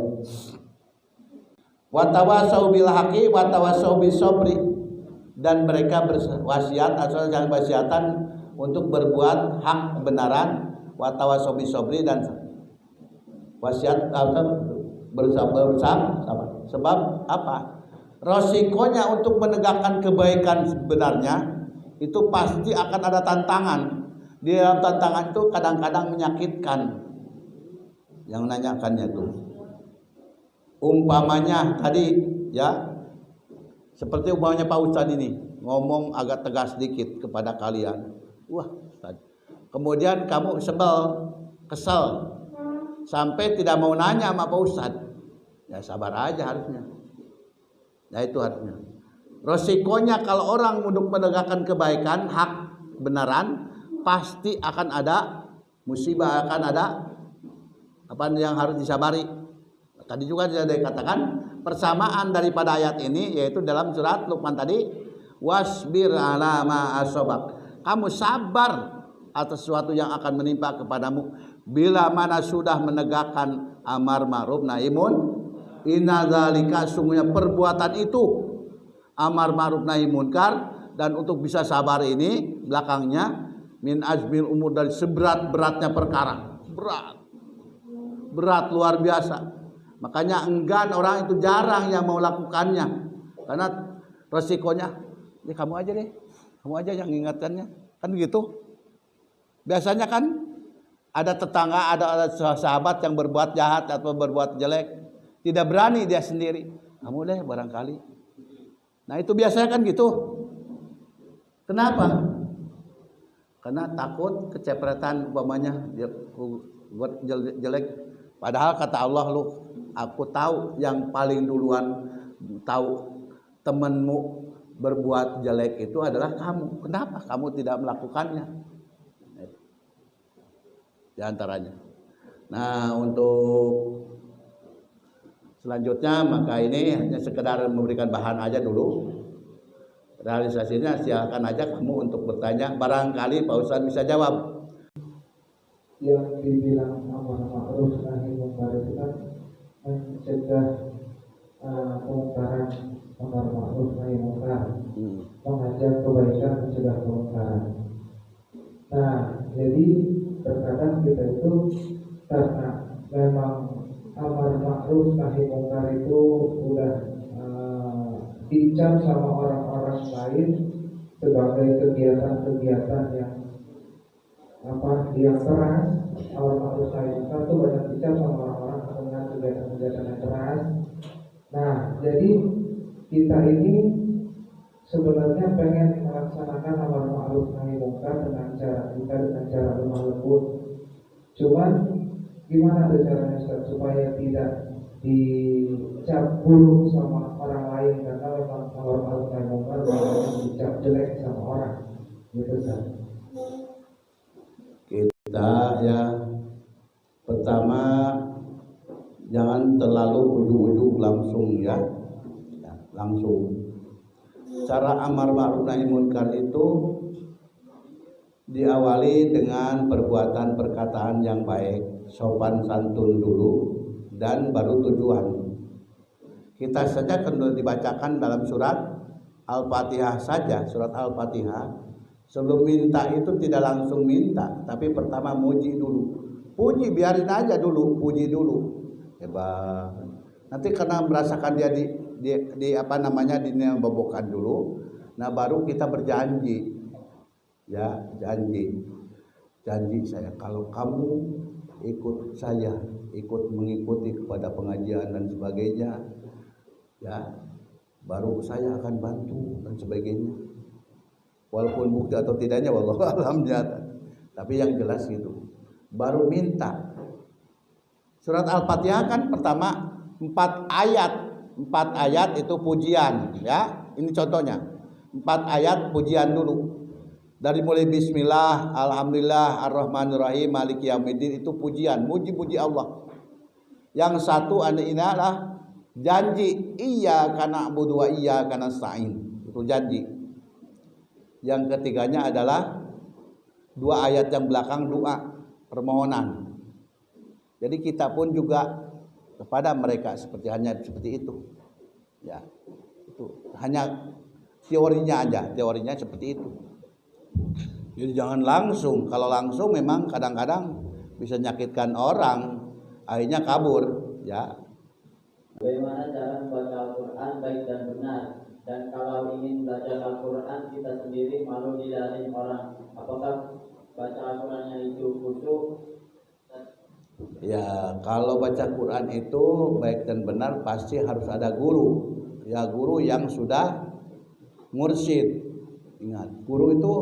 Watawasau bil haqi watawasau bis sabri, dan mereka berwasiat atau yang wasiatan untuk berbuat hak kebenaran, watawasau bis sabri, dan wasiat atau bersabar. Sebab apa? Resikonya untuk menegakkan kebaikan sebenarnya itu pasti akan ada tantangan. Di dalam tantangan itu kadang-kadang menyakitkan yang nanyakannya itu. Umpamanya tadi ya, seperti umpamanya Pak Ustadz ini ngomong agak tegas sedikit kepada kalian. Wah, Ustadz. Kemudian kamu kesel sampai tidak mau nanya sama Pak Ustadz. Ya sabar aja harusnya. Ya itu harusnya. Resikonya kalau orang untuk menegakkan kebaikan, hak kebenaran, pasti akan ada musibah, akan ada apa yang harus disabari. Tadi juga sudah dikatakan persamaan daripada ayat ini, yaitu dalam surat Luqman tadi, wasbir ala ma asobak. Kamu sabar atas sesuatu yang akan menimpa kepadamu bila mana sudah menegakkan amar ma'ruf nahi munkar. Inna dzalika, sungguhnya perbuatan itu amar ma'ruf nahi munkar, dan untuk bisa sabar ini belakangnya min azmil umur, dari seberat-beratnya perkara. Berat luar biasa. Makanya enggan orang itu jarang yang mau lakukannya, karena resikonya. Ya kamu aja deh, kamu aja yang ingatkannya, kan gitu. Biasanya kan ada tetangga, ada sahabat yang berbuat jahat atau berbuat jelek, tidak berani dia sendiri. Kamu deh barangkali. Nah itu biasanya kan gitu. Kenapa? Karena takut kecepretan umpamanya buat jelek. Padahal kata Allah, lu aku tahu yang paling duluan tahu temanmu berbuat jelek itu adalah kamu. Kenapa kamu tidak melakukannya? Di antaranya. Nah, untuk selanjutnya maka ini hanya sekedar memberikan bahan aja dulu. Realisasinya silakan aja kamu untuk bertanya. Barangkali Pak Ustadz bisa jawab. Yang dibilang amar ma'ruf nahi munkar itu kan mencegah kemungkaran, amar ma'ruf nahi munkar, mengajak kebaikan, mencegah kemungkaran. Nah, jadi terkadang kita itu karena memang amar ma'ruf nahi munkar itu udah dicap sama orang-orang lain sebagai kegiatan-kegiatan yang keras. Amar ma'ruf nahi munkar itu banyak dicap sama orang-orang dengan kegiatan-kegiatan yang keras. Nah, jadi kita ini sebenarnya pengen melaksanakan amar ma'ruf nahi munkar dengan cara lemah lembut. Cuman gimana tuh caranya Ustaz, supaya tidak dicap buruk sama orang lain, karena memang amar ma'ruf nahi munkar dicap jelek sama orang, gitu Ustaz. Kita ya pertama jangan terlalu ujug-ujug langsung ya, langsung. Cara amar ma'ruf nahi munkar itu diawali dengan perbuatan perkataan yang baik, sopan santun dulu, dan baru tujuan. Kita saja kalau dibacakan dalam surat Al-Fatihah saja, surat Al-Fatihah, sebelum minta itu tidak langsung minta, tapi pertama muji dulu. Puji, biarin aja dulu, puji dulu. Hebat. Nanti karena merasakan dia di apa namanya dimebobokan dulu, nah baru kita berjanji. Ya, janji saya kalau kamu ikut saya, ikut mengikuti kepada pengajian dan sebagainya, ya baru saya akan bantu dan sebagainya. Walaupun bukti atau tidaknya wallahu alam nyata. Tapi yang jelas itu baru minta. Surat Al-Fatihah kan pertama 4 ayat itu pujian, ya. Ini contohnya. 4 ayat pujian dulu. Dari mulai bismillah, alhamdulillah, ar-rahmanir-rahim, maliki yaumiddin, itu pujian, muji-muji Allah. Yang satu adalah janji, iyyaka na'budu wa iyyaka nasta'in. Itu janji. Yang ketiganya adalah 2 ayat yang belakang doa, permohonan. Jadi kita pun juga kepada mereka hanya seperti itu. Ya. Itu hanya teorinya aja, teorinya seperti itu. Jadi jangan langsung. Kalau langsung memang kadang-kadang bisa menyakitkan orang, akhirnya kabur, ya. Bagaimana cara membaca Al-Quran baik dan benar? Dan kalau ingin baca Al-Quran kita sendiri malu dilihatin orang, apakah baca Al-Qurannya itu khusyuk? Ya, kalau baca Quran itu baik dan benar pasti harus ada guru. Ya, guru yang sudah mursyid. Ingat, guru itu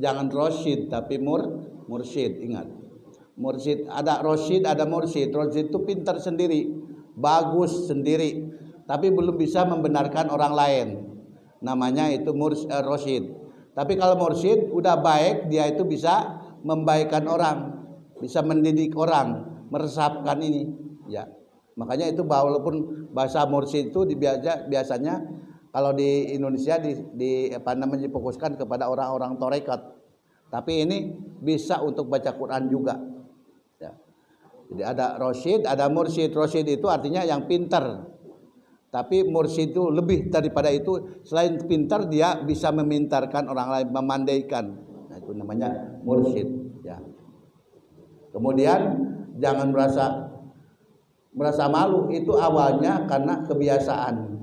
jangan rosyid tapi mursyid. Ingat, mursyid ada rosyid, ada mursyid. Rosyid itu pintar sendiri, bagus sendiri, tapi belum bisa membenarkan orang lain. Namanya itu rosyid. Tapi kalau mursyid udah baik, dia itu bisa membaikkan orang, bisa mendidik orang, meresapkan ini, ya. Makanya itu walaupun bahasa mursyid itu biasanya kalau di Indonesia difokuskan kepada orang-orang tarekat. Tapi ini bisa untuk baca Quran juga. Ya. Jadi ada rosyid, ada mursyid. Rosyid itu artinya yang pintar. Tapi mursyid itu lebih daripada itu. Selain pintar, dia bisa memintarkan orang lain, memandaikan. Nah, itu namanya mursyid. Ya. Kemudian jangan merasa malu. Itu awalnya karena kebiasaan.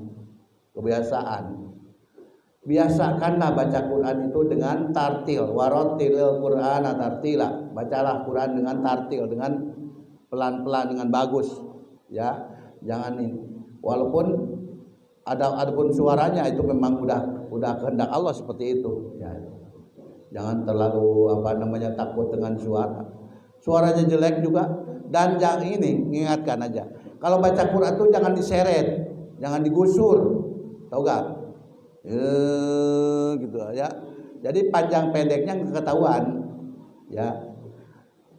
Biasakanlah baca Quran itu dengan tartil. Warattilil Qur'ana tartila. Bacalah Quran dengan tartil, dengan pelan-pelan, dengan bagus, ya. Jangan ini. Walaupun adapun suaranya itu memang udah kehendak Allah seperti itu, ya. Jangan terlalu takut dengan suara. Suaranya jelek juga, dan jangan ini, ingatkan aja. Kalau baca Quran itu jangan diseret, jangan digusur. Tahu gak? Gitu ya. Jadi panjang pendeknya ketahuan, ya.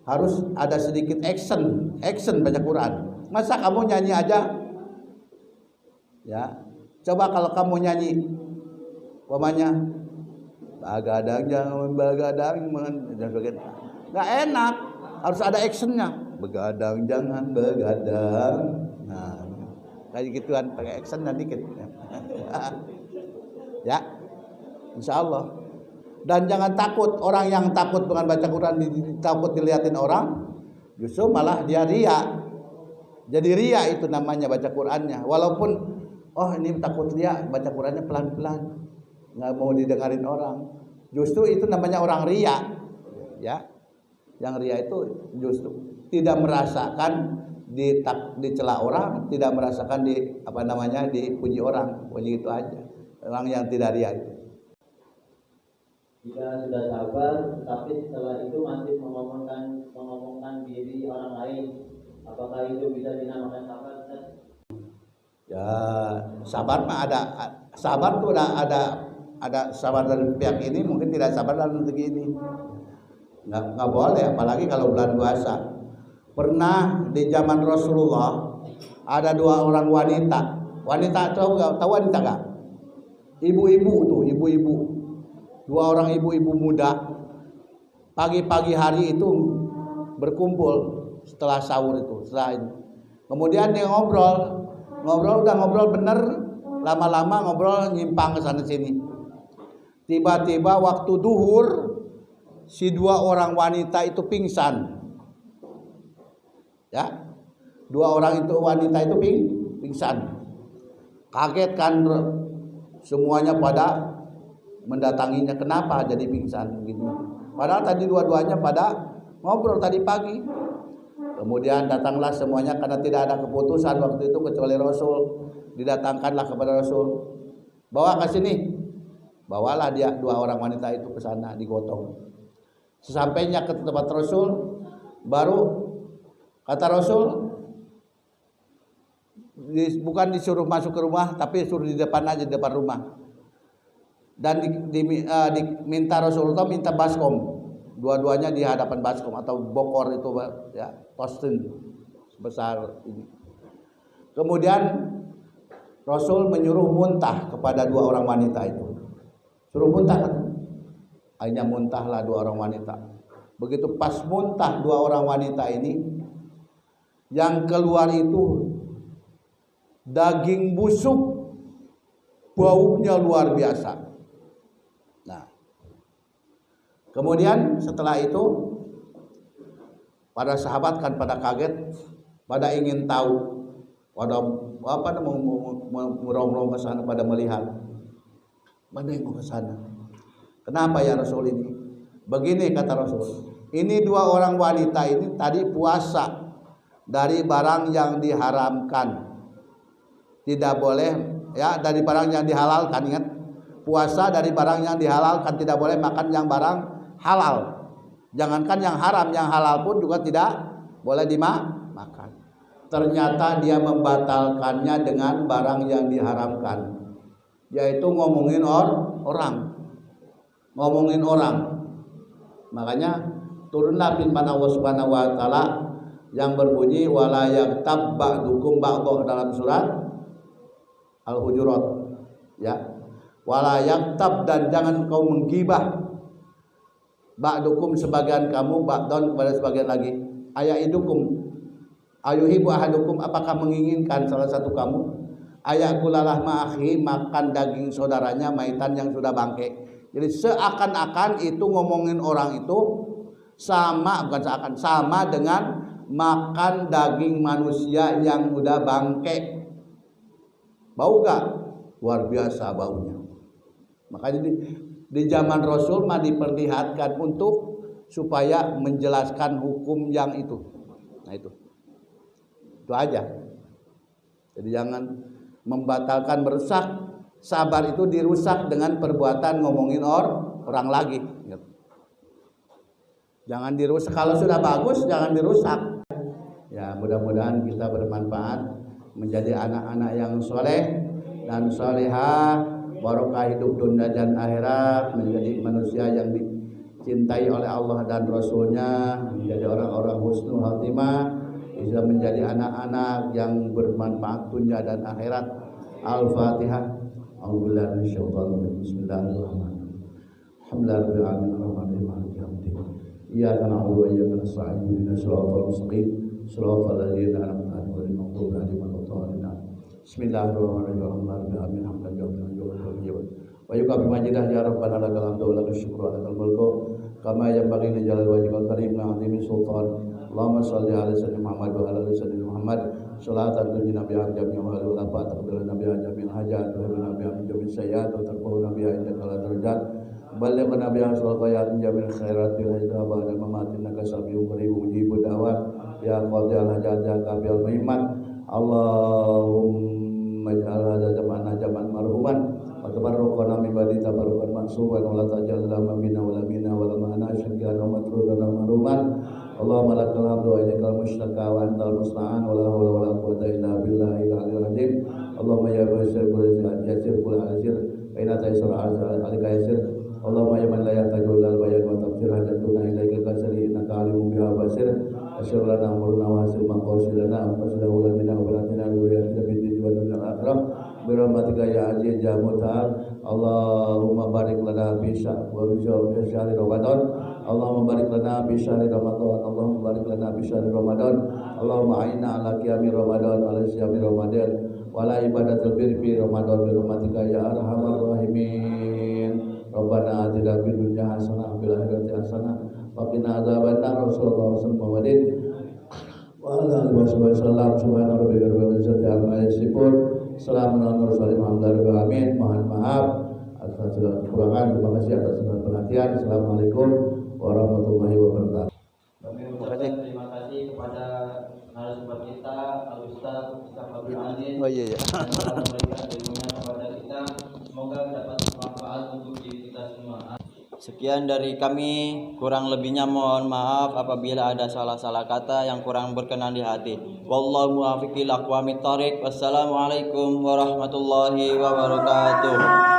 Harus ada sedikit action baca Quran. Masa kamu nyanyi aja? Ya. Coba kalau kamu nyanyi, umpamanya bagadang jangan bagadang dan sebagainya. Nggak enak, harus ada actionnya. Begadang jangan begadang. Nah, kayak gituan, pakai action dan dikit. Ya, insya Allah. Dan jangan takut, orang yang takut dengan baca Quran takut dilihatin orang, justru malah dia ria. Jadi ria itu namanya baca Qurannya. Walaupun ini takut ria, baca Qurannya pelan-pelan, nggak mau didengarin orang. Justru itu namanya orang ria, ya. Yang ria itu justru tidak merasakan dicela orang, tidak merasakan dipuji orang, begitu aja. Orang yang tidak ria itu. Jika sudah sabar, tapi setelah itu masih mengomongkan diri orang lain, apakah itu bisa dinamakan sabar? Ya, sabar mah ada. Sabar tuh ada sabar dari pihak ini, mungkin tidak sabar dalam negeri ini. Nggak boleh, apalagi kalau bulan puasa. Pernah di zaman Rasulullah ada 2 orang wanita. Wanita tahu wanita nggak? Ibu-ibu tuh, ibu-ibu. 2 orang ibu-ibu muda. Pagi-pagi hari itu berkumpul setelah sahur itu, setelah ini. Kemudian dia ngobrol udah ngobrol bener, lama-lama ngobrol nyimpang ke sana sini. Tiba-tiba waktu duhur si dua orang wanita itu pingsan. Ya. Dua orang itu wanita itu pingsan. Kaget kan semuanya pada mendatanginya, kenapa jadi pingsan gitu. Padahal tadi dua-duanya pada ngobrol tadi pagi. Kemudian datanglah semuanya karena tidak ada keputusan waktu itu kecuali Rasul. Didatangkanlah kepada Rasul. Bawa ke sini. Bawalah dia dua orang wanita itu ke sana digotong. Sesampainya ke tempat Rasul, baru kata Rasul, bukan disuruh masuk ke rumah, tapi suruh di depan aja, di depan rumah. Dan diminta Rasulullah minta baskom. Dua-duanya di hadapan baskom atau bokor itu ya, tosten sebesar ini. Kemudian Rasul menyuruh muntah kepada dua orang wanita itu. Suruh muntah. Akhirnya muntahlah dua orang wanita. Begitu pas muntah dua orang wanita ini, yang keluar itu daging busuk, baunya luar biasa. Nah, kemudian setelah itu para sahabat kan pada kaget, pada ingin tahu, pada merong-rong ke sana, pada melihat. Mana yang mau ke sana? Kenapa ya Rasul ini? Begini kata Rasul, ini dua orang wanita ini tadi puasa dari barang yang diharamkan. Tidak boleh ya, dari barang yang dihalalkan. Ingat, puasa dari barang yang dihalalkan, tidak boleh makan yang barang halal. Jangankan yang haram, yang halal pun juga tidak boleh dimakan. Ternyata dia membatalkannya dengan barang yang diharamkan, yaitu ngomongin orang. Makanya turunlah firman Allah Subhanahu wa taala yang berbunyi wala yaktab ba'dukum ba'dha dalam surat Al-Hujurat, ya. Wala yaktab, dan jangan kau menggibah ba'dukum sebagian kamu ba'don kepada sebagian lagi. Aya'idukum ayuhibu ahadukum, apakah menginginkan salah satu kamu ayakulalah ma'akhi, makan daging saudaranya maitan yang sudah bangke. Jadi seakan-akan itu ngomongin orang itu sama, bukan seakan, sama dengan makan daging manusia yang udah bangke. Bau gak? Luar biasa baunya. Makanya di zaman Rasul mah diperlihatkan untuk supaya menjelaskan hukum yang itu. Nah itu aja. Jadi jangan membatalkan, merusak. Sabar itu dirusak dengan perbuatan ngomongin orang lagi. Jangan dirusak. Kalau sudah bagus jangan dirusak. Ya, mudah-mudahan kita bermanfaat, menjadi anak-anak yang soleh dan solehah, barokah hidup dunia dan akhirat, menjadi manusia yang dicintai oleh Allah dan Rasulnya, menjadi orang-orang husnul khatimah, bisa menjadi anak-anak yang bermanfaat dunia dan akhirat. Al-Fatihah. A'udzubillahi minasyaitonir rajim. Bismillahirrahmanirrahim. Alhamdulillahirabbil alamin arrahmanirrahim maliki yaumiddin. Iyyaka na'budu wa iyyaka nasta'in. Ihdinas siratal mustaqim. Shiratal ladzina an'amta 'alaihim ghairil maghdubi 'alaihim waladdallin. Bismillahirrahmanirrahim. Hamdan lillahi wa yukafi majidah ya rabbana lakal hamdu wa lakal syukru wa lakal mulku kama yanbaghi li jalali wajhikal karim wa 'azimi sultan. Allahumma shalli ala sayyidina Muhammad wa ala ali sayyidina Muhammad. Salatan tunjina biha jami'a wa la taqabbal nabiya jami'al hajat wa nabiya jami'is sayyi'at wa tarfa'u nabiya indaka la darajat balligh nabiya sallallahu jami'il khairat bil hijab wa mamatin naka sabiu qaribu mujibud da'wat ya qadiyal hajat ya qabil muhimmat. Allahumma ij'al hadza zamana zaman marhuman wa tabarrukana min ba'di tabarrukan mansuban wa la taj'al lana minna wa la minna wa la ma'ana syaqiyyan wa matrudan marhuman. Allahumma lakal hamdu wa ilaikal mushtaka wa antal musta'an wa la haula wa la quwwata illa billahil aliyyil azim. Allahumma ya basir kul yasir kul asir wa inna taysir alika yasir. Allahumma ya man la yahtaju ila al-bayan wa tafsir hajatuna ilaika kasri innaka alimun biha basir. Asyhadu lana amruna wa hasil maqasidana wa qasdahu lana wa baratina wa yasir bid wa dunya akhirah. برحمتك يا عزيز يا متعال اللهم بارك لنا في شهر رمضان اللهم بارك لنا في شهر رمضان اللهم بارك لنا في شهر رمضان اللهم أعنا على قيام رمضان على صيام رمضان ولا عبادة البر في رمضان برحمتك يا أرحم الراحمين ربنا آتنا في الدنيا حسنة وفي الآخرة حسنة وقنا عذاب النار صلى الله عليه وسلم وعلى آله وصحبه وسلم subhana rabbika rabbil izzati amma yasifun salamun alal mursalin walhamdulillahi rabbil alamin. Mohon maaf atas segala kekurangan. Terima kasih atas segala perhatian. Assalamualaikum warahmatullahi wabarakatuh. Terima kasih kepada narasumber kita Al Ustaz Abdul Aziz. Oh iya ya. Dan telah memberikan ilmunya kepada kita. Semoga dapat bermanfaat untuk diri kita semua. Sekian dari kami, kurang lebihnya mohon maaf apabila ada salah-salah kata yang kurang berkenan di hati. Wallahu muwaffiq ila aqwamit thoriq. Wassalamualaikum warahmatullahi wabarakatuh.